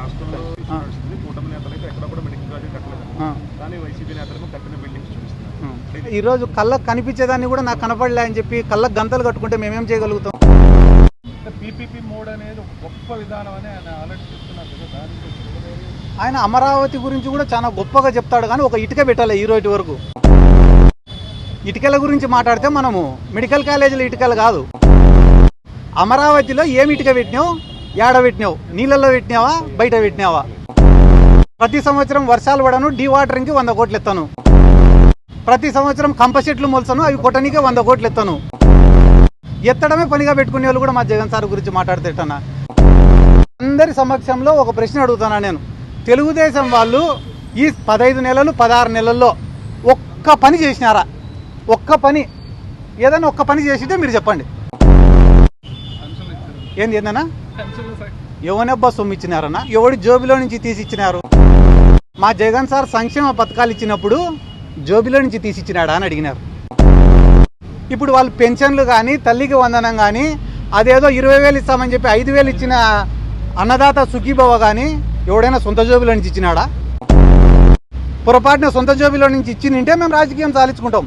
రాష్ట్రంలో కూటమి నేతలైతే ఎక్కడ కూడా మెడికల్ కాలేజ్ కట్టలేదు, కానీ వైసీపీ నేతలకు కట్టిన బిల్డింగ్స్ చూపిస్తున్నారు. ఈరోజు కళ్ళకు కనిపించేదాన్ని కూడా నాకు కనపడలే అని చెప్పి కళ్ళకు గంతలు కట్టుకుంటే మేమేం చేయగలుగుతాం? పీపీపీ మోడ్ అనేది ఒక గొప్ప విధానం అని ఆయన ఆల్రెడీ చెప్తున్నారు కదా. ఆయన అమరావతి గురించి కూడా చాలా గొప్పగా చెప్తాడు, కానీ ఒక ఇటుక పెట్టాలి ఈ రోజు వరకు. ఇటుకల గురించి మాట్లాడితే మనము మెడికల్ కాలేజీలో ఇటుకలు కాదు, అమరావతిలో ఏమి ఇటుక పెట్టినావు, ఏడ పెట్టినావు, నీళ్ళల్లో పెట్టినావా, బయట పెట్టినావా? ప్రతి సంవత్సరం వర్షాలు పడను, డీ వాటరింగ్కి 100 కోట్లు ఎత్తాను. ప్రతి సంవత్సరం కంప చెట్లు మొలసను, అవి కొట్టనీకే 100 కోట్లు ఎత్తాను. ఎత్తడమే పనిగా పెట్టుకునే వాళ్ళు కూడా మా జగన్ సార్ గురించి మాట్లాడుతేటన్నా. అందరి సమక్షంలో ఒక ప్రశ్న అడుగుతాను నేను. తెలుగుదేశం వాళ్ళు ఈ 15 నెలలు 16 నెలల్లో ఒక్క పని చేసినారా? ఒక్క పని, ఏదైనా ఒక్క పని చేసింటే మీరు చెప్పండి. ఏందన్నా ఎవనబ్బా సొమ్ము ఇచ్చినారన్నా? ఎవడి జోబిలో నుంచి తీసి ఇచ్చినారు? మా జగన్ సార్ సంక్షేమ పథకాలు ఇచ్చినప్పుడు జోబిలో నుంచి తీసి ఇచ్చినాడా అని అడిగినారు. ఇప్పుడు వాళ్ళు పెన్షన్లు కానీ, తల్లికి వందనం కానీ, అదేదో 20,000 ఇస్తామని చెప్పి 5,000 ఇచ్చిన అన్నదాత సుఖీభవ కానీ ఎవడైనా సొంత జోబిలో నుంచి ఇచ్చినాడా? పొరపాటున సొంత జోబిలో నుంచి ఇచ్చి నింటే మేము రాజకీయం సాధించుకుంటాం.